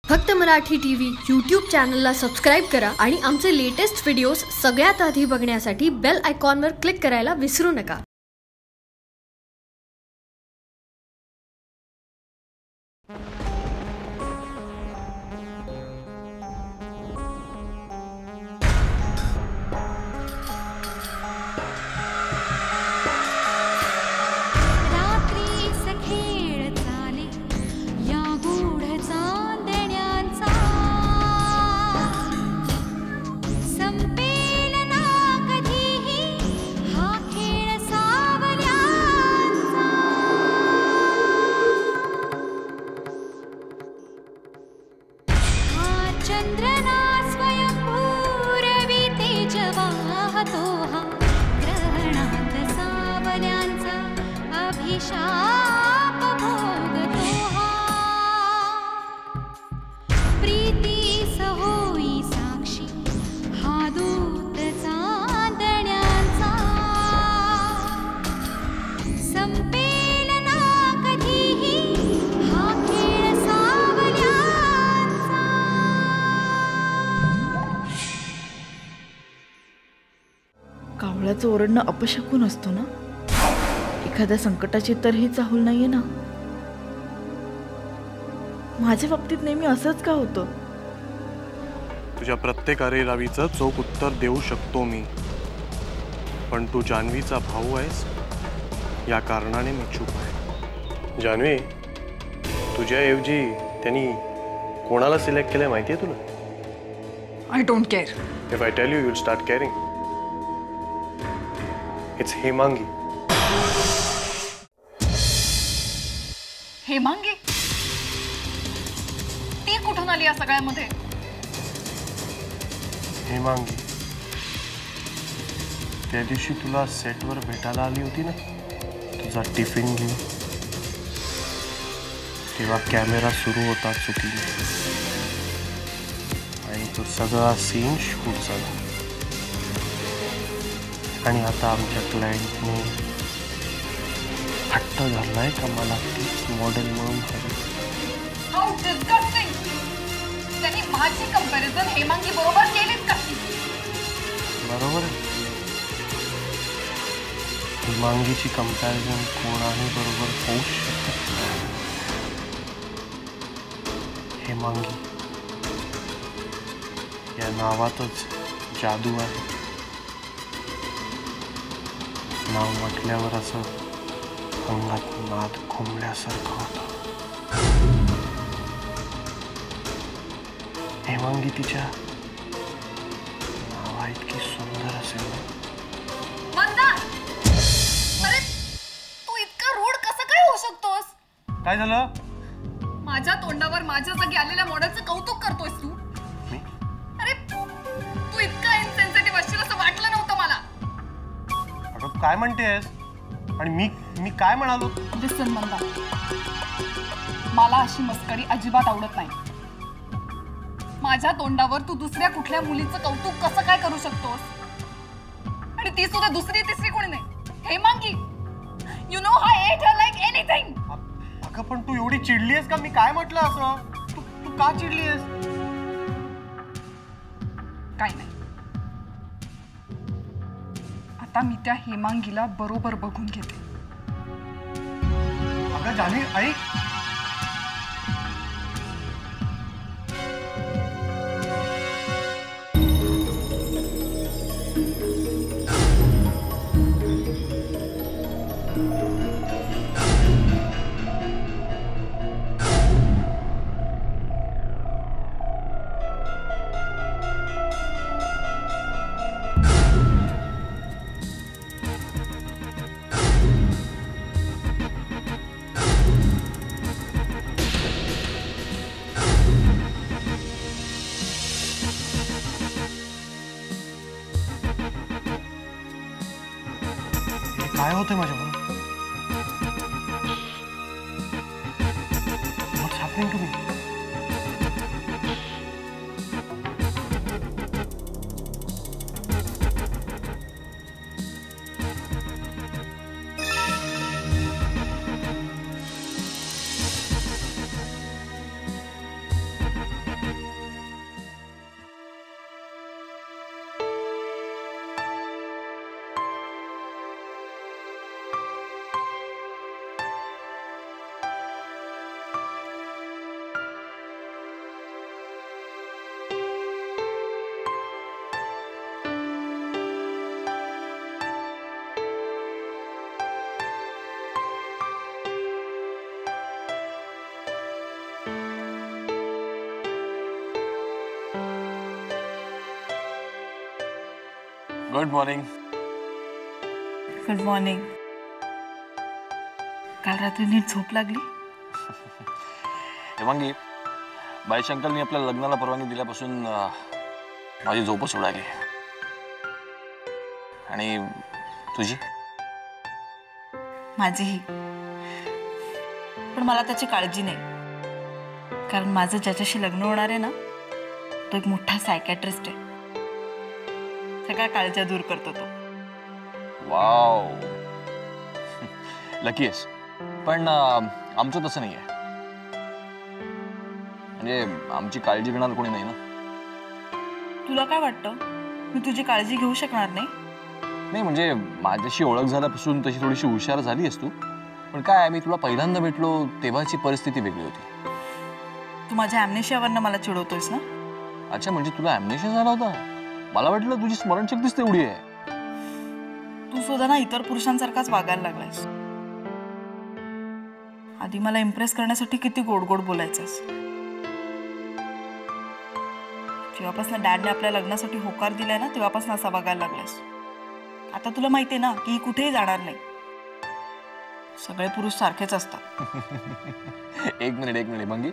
फक्त Marathi TV YouTube चॅनलला subscribe करा आणि आमचे लेटेस्ट व्हिडिओज सगळ्यात आधी बघण्यासाठी बेल आयकॉनवर क्लिक करायला विसरू नका. चंद्रना स्वयंभूरवी तेजवाहतो हा ग्रहणात सावल्यांचा अभिशाप भोगतो हा. प्रीती सहोई साक्षी हा दूत चांदण्यांचा संपेल ना कधीही हा खेळ सावल्यांचा. कावळ्याचं ओरडणं अपशकुन असतो ना. एखाद्या संकटाची तर ही चाहूल नाहीये ना. माझ्या बाबतीत नेहमी असंच का होतं? तुझ्या प्रत्येक अरेरावीचं चोख उत्तर देऊ शकतो मी, पण तू जान्हवीचा भाऊ आहेस या कारणाने मी चूप आहे. जान्हवी, तुझ्याऐवजी त्यांनी कोणाला सिलेक्ट केलंय माहितीये तुला? I don't care. If I tell you, you'll start caring. It's Hemangi. Hemangi? ती कुठून आली या सगळ्यामध्ये? हेमांगी त्या दिवशी तुला सेटवर भेटायला आली होती ना, तुझा टिफिन घेऊन. तेव्हा कॅमेरा सुरू होता चुकीने आणि तो सगळा सीन शूट झाला. आणि आता आमच्या क्लायंटने हट्ट झालाय का मला तीच मॉडेल म्हणून हवी. How disgusting! त्यांनी माझी कंपॅरिझन हेमांगी बरोबर केलीच कशी? बरोबर आहे. हेमांगीची कंपॅरिझन कोणाही बरोबर होऊ शकत नाही. हेमांगी या नावातच जादू आहे. नाव म्हटल्यावर असं अंगात नाद घुमल्यासारखं होतं. हेमांगी तिच्या नावा इतकी सुंदर असेल ना. मंदा! अरे तू इतका रूड कसं काय होऊ शकतोस? काय झालं? माझ्या तोंडावर माझ्या जागी आलेल्या मॉडेलचं कौतुक करतोयस तू? मी अरे तू इतका इनसेन्सिटिव्ह असशील असं वाटलं नव्हतं मला. अगं काय म्हणतेस? आणि मी काय म्हणालो? लिसन मंदा, मला अशी मस्करी अजिबात आवडत नाही. माझ्या तोंडावर तू दुसऱ्या कुठल्या मुलीचं कौतुक कसं काय करू शकतोस? आणि ती सुद्धा दुसरी तिसरी कोणी नाही, Hemangi. You know I hate her like anything. अगं पण तू एवढी चिडलीयस का? मी काय म्हटलं असं? तू का चिडलीयस? काय नाही. आता मी त्या हेमांगीला बरोबर बघून घेते. अगं जान्हवी ऐक. काय होतंय माझ्याबरोबर? What's happening to me? Good morning. Good morning. काल रात्री नीट झोप लागली? हेमांगी, बायशंकरनी आपल्या लग्नाला परवानगी दिल्यापासून माझी झोपच उडाली. आणि तुझी? माझीही. पण मला त्याची काळजी नाही, कारण माझं ज्याच्याशी लग्न होणार आहे ना, तो एक मोठा सायकॅट्रिस्ट आहे. सगळ्या काळज्या दूर करतो तो. वाव, लकी आहेस. पण आमचं तसं नाही आहे. म्हणजे आमची काळजी घेणार कोणी नाही ना. तुला काय वाटतं, मी तुझी काळजी घेऊ शकणार नाही? नाही म्हणजे माझ्याशी ओळख झाल्यापासून तशी थोडीशी हुशार झाली आहेस तू. पण काय, मी तुला पहिल्यांदा भेटलो तेव्हाची परिस्थिती वेगळी होती. तू माझ्या ॲम्नेशियावरनं मला चिडवतोयस ना? अच्छा, म्हणजे तुला ॲम्नेशिया झाला होता? मला वाटलं तुझी स्मरणशक्तीच तेवढी आहे. तू सुद्धा ना इतर पुरुषांसारखाच वागायला लागलायस. आधी मला इम्प्रेस करण्यासाठी किती गोड गोड बोलायचंस. जेव्हापासून डॅडने आपल्या लग्नासाठी होकार दिलाय ना, तेव्हापासून असा वागायला लागलायस. आता तुला माहितीये ना की ही कुठेही जाणार नाही. सगळे पुरुष सारखेच असतात. एक मिनिट मंगी,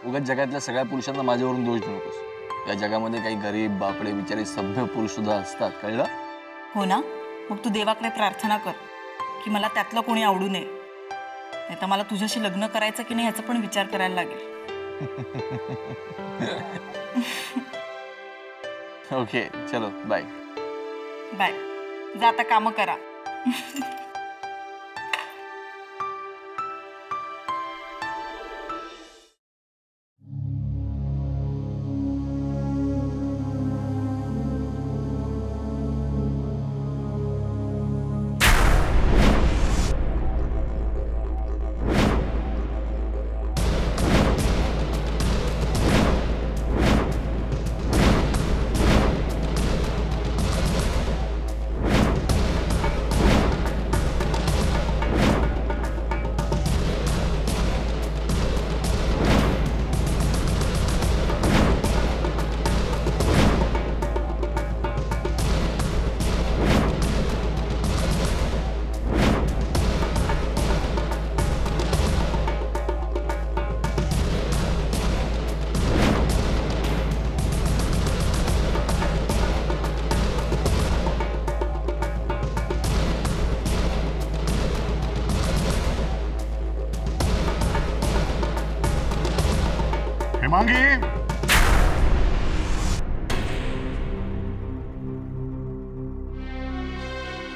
उगाच जगातल्या सगळ्या पुरुषांना माझ्यावरून दोष देऊ नकोस. या जगामध्ये काही गरीब बापडे बिचारे सभ्य पुरुष सुद्धा असतात, कळलं? हो ना, मग तू देवाकडे प्रार्थना कर की मला त्यातलं कोणी आवडू नये. नाही तर मला तुझ्याशी लग्न करायचं की नाही याचा पण विचार करायला लागेल. ओके, चलो बाय. बाय. जा आता कामं करा. हेमांगी,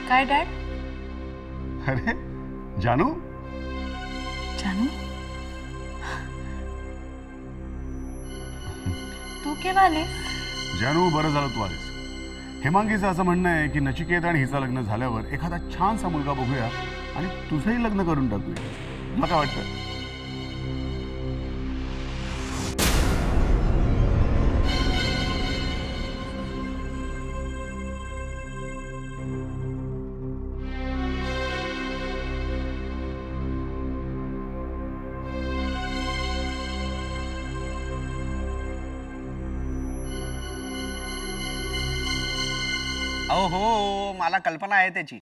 काय डॅड? अरे जानू, जानू, तू केव्हा आले? जानू बरं झालं तू आलीस. हेमांगीचं असं म्हणणं आहे की नचिकेत आणि हिचं लग्न झाल्यावर एखादा छानसा मुलगा बघूया आणि तुझंही लग्न करून टाकूया. तुला काय वाटतं? अहो हो, मला कल्पना आहे त्याची.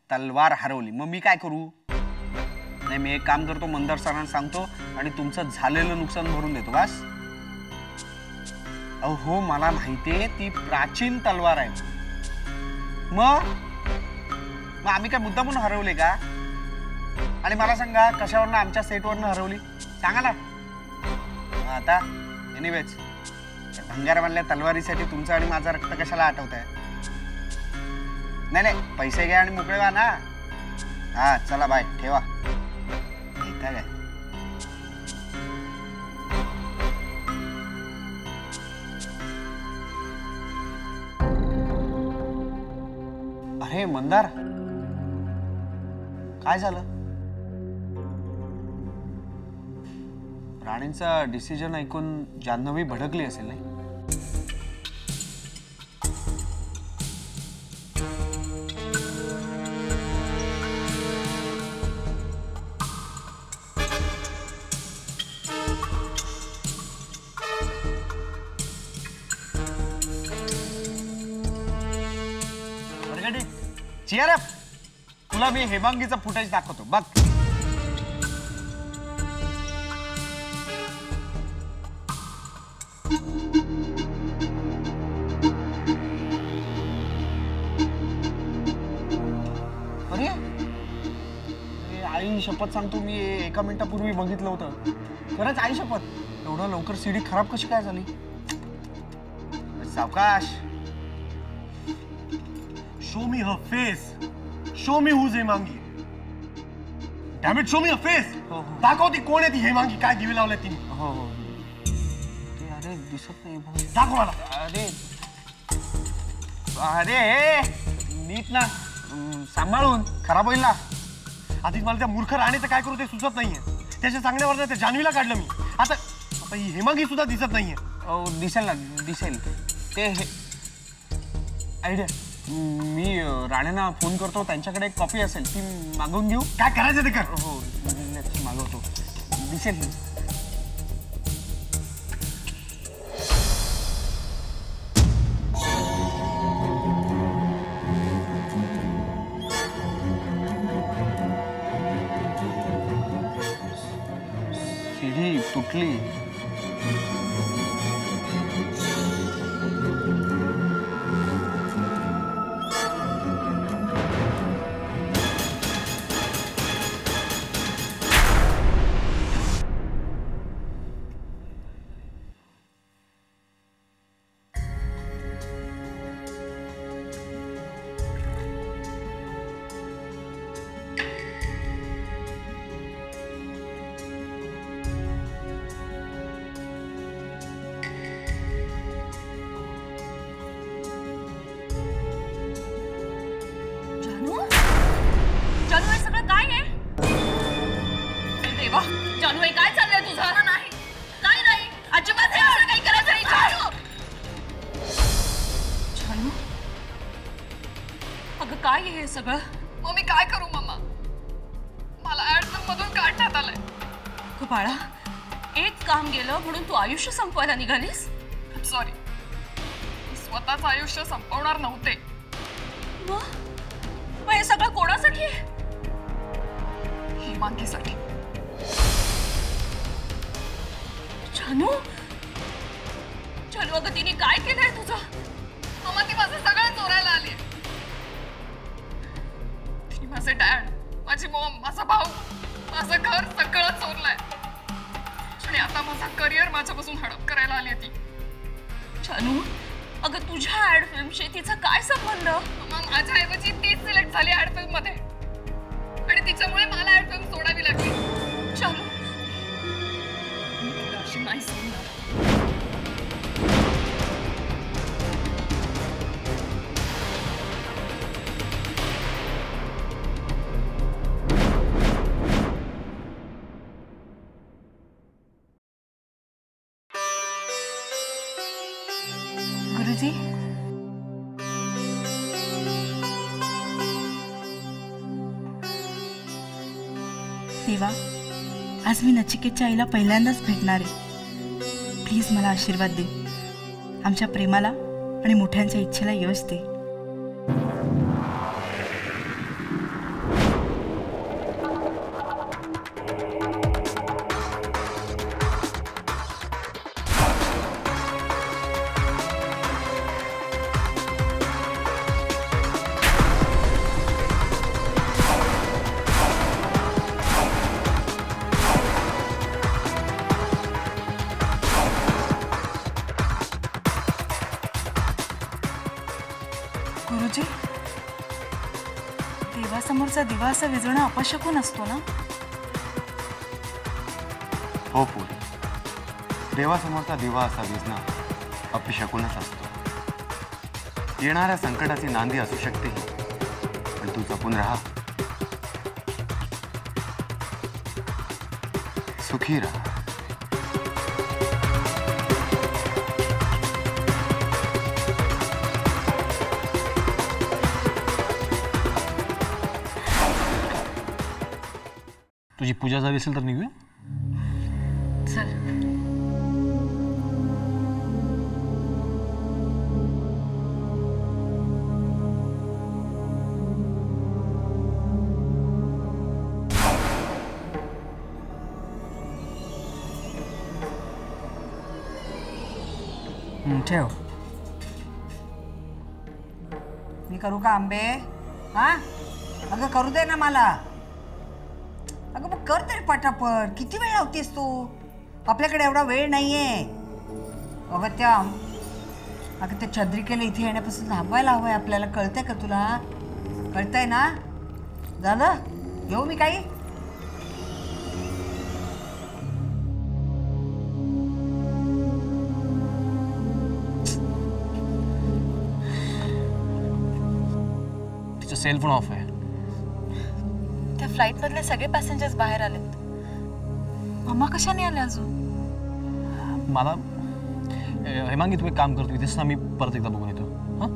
तलवार हरवली, मग मी काय करू? नाही, मी एक काम करतो, मंदार सरांना सांगतो आणि तुमचं झालेलं नुकसान भरून देतो बस. अहो हो, मला माहितीये ती प्राचीन तलवार आहे. मग आम्ही काय मुद्दामून हरवले का? आणि मला सांगा, कशावरनं? आमच्या सेटवरनं हरवली, सांगा ना. आता एनिवेज, भंगारवाल्या तलवारीसाठी तुमचं आणि माझं रक्त कशाला आठवत आहे? नाही, पैसे घ्या आणि मोकळे व्हा ना. हा चला, बाय, ठेवा. काय अरे मंदार, काय झालं? राणींचा डिसिजन ऐकून जान्हवी भडकली असेल नाही? Cheer up. तुला मी हेमांगीचा फुटेज दाखवतो बघ. अरे आई शपथ सांगतो, मी एका मिनिटापूर्वी बघितलं होतं. खरंच आई शपथ. एवढं लवकर सीडी खराब कशी काय झाली? सावकाश. Show me her face. Show me who's Hemangi. Damn it, show me her face. दाखव ती कोण आहे ती हेमांगी. काय दिवे लावले तिने? हो हो. अरे दिसत नाही. दाखव मला. अरे अरे नीट ना, सांभाळून. खराब होईल ना. आधी मला त्या मूर्ख राणेचं काय करू ते सुचत नाहीये. त्याच्या सांगण्यावर त्या जान्हवीला काढलं मी. आता ही हेमांगी सुद्धा दिसत नाहीये. दिसेल ना, दिसेल. ते आयडिया. मी राणेंना फोन करतो, त्यांच्याकडे एक कॉपी असेल ती मागवून घेऊ. काय करायचं ते कर. हो मागवतो. दिसेल. सीडी तुटली. जानू काय चाललंय तुझं? नाही काय नाही, अजिबात हे असं काही करायचं नाही. जानू अगं काय हे सगळं? मग मी काय करू मम्मा? मला ऍडमिट मधून काढण्यात आलंय. अगं बाळा, एक काम गेलं म्हणून तू आयुष्य संपवायला निघालीस? सॉरी, स्वतःच आयुष्य संपवणार नव्हते. मग हे सगळं कोणासाठी? हेमांगीसाठी. जानू जानू अगं तिने काय केलंय तुझं? मम्मा ती माझं सगळं चोरायला आली. ती माझे डॅड, माझी मॉम, माझा भाऊ, माझं घर सगळं चोरलंय. आणि आता माझा करिअर माझ्यापासून हडप करायला आली ती. जानू अगं तुझ्या ऍड फिल्मशी तिचा काय संबंध? मग माझ्याऐवजी तीच सिलेक्ट झाली ऍड फिल्म मध्ये आणि तिच्यामुळे मला ऍड फिल्म सोडावी लागली. जानू अशी नाही सोडणार. गुरुजी देवा, आज मी नचिकेतच्या आईला पहिल्यांदाच भेटणार आहे. प्लीज मला आशीर्वाद दे. आमच्या प्रेमाला आणि मोठ्यांच्या इच्छेला यश दे. गुरुजी, देवासमोरचा दिवा असा विझणं अपशकुन असतो ना? हो पुरी, देवासमोरचा दिवा असा विझणं अपशकुनच असतो. येणाऱ्या संकटाची नांदी असू शकते, पण तू जपून राहा, सुखी राहा. तुझी पूजा झाली असेल तर निघूया. चल. ठेव. मी करू का आंबे? हा अगं करू दे ना मला. अगं मग कर तरी पटापट. किती वेळ लावतेस तू? आपल्याकडे एवढा वेळ नाहीये. अगं त्या अगं त्या चंद्रिकेला इथे येण्यापासून थांबवायला हवंय आपल्याला. कळतंय का तुला? कळतंय ना? झालं? घेऊ मी काही? सेल फोन ऑफ आहे. त्या फ्लाईट मधले सगळे पॅसेंजर्स बाहेर आलेत. मम्मा कशाने आले अजून? मला हेमांगी तू एक काम करतो इथेच ना, मी परत एकदा बघून येतो. हां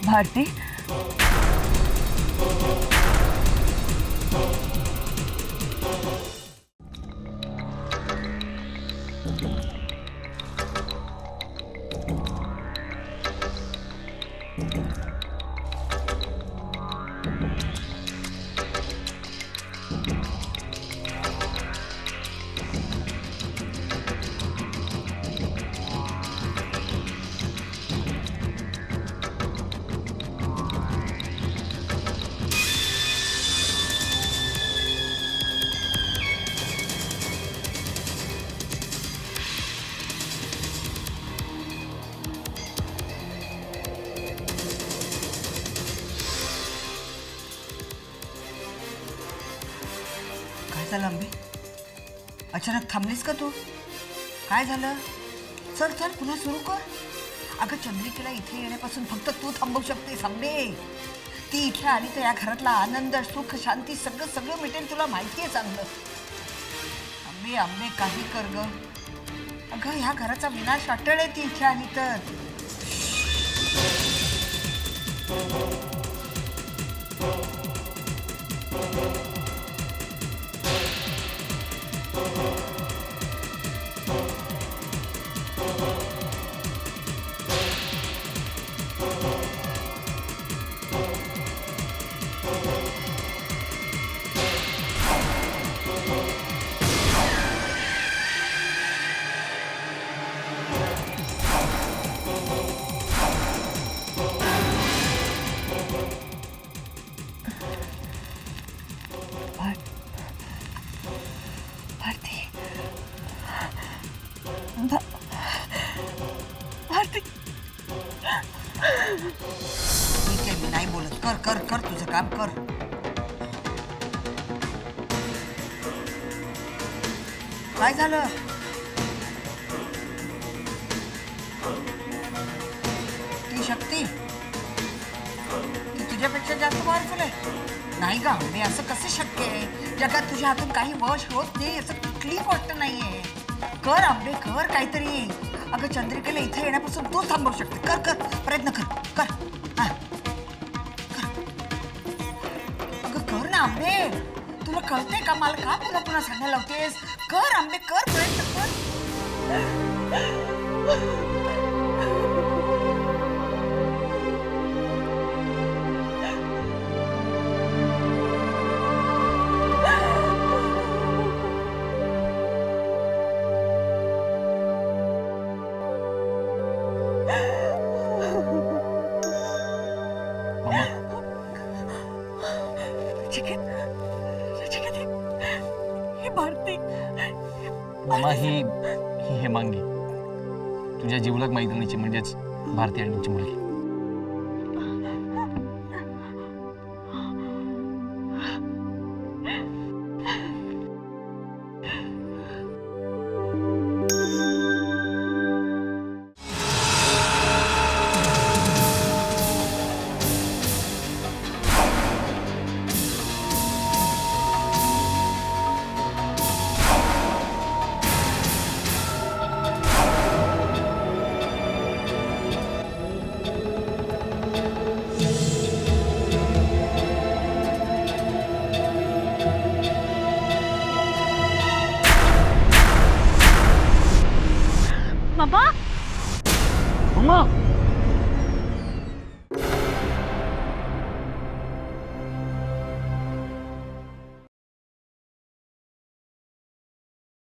भारती झालं आंबे? अचानक थांबलीस का तू? काय झालं? चल चल पुन्हा सुरू कर. अगं चंद्रिकेला इथे येण्यापासून फक्त तू थांबवू शकतेस आंबे. ती इथे आली तर या घरातला आनंद सुख शांती सगळं सगळं मिटेल. तुला माहिती आहे चांगलं. आंबे आंबे काही कर ग. अगं ह्या घराचा विनाश अटळ आहे ती इथे आली तर. ठीक आहे मी नाही बोलत. कर कर कर तुझं काम कर. काय झालं? ती शक्ती ती तुझ्यापेक्षा जास्त पॉवरफुल आहे? नाही का मी असं कसं शक्य आहे? जगात तुझ्या हातून काही वश होत नाही असं कुठलीच गोष्ट नाहीये. कर आंबे कर काहीतरी. अगं चंद्रिकेला इथे येण्यापासून तू थांबवू शकते. कर कर प्रयत्न कर कर. हा कर. अगं कर ना आंबे. तुला कळतंय का? मला का पुन्हा पुन्हा सांगायला लावतेस? कर आंबे कर प्रयत्न कर. मामा ही हेमांगी तुझ्या जिवलग मैत्रिणीची म्हणजेच भारती अण्णांची मुलगी. अम्मा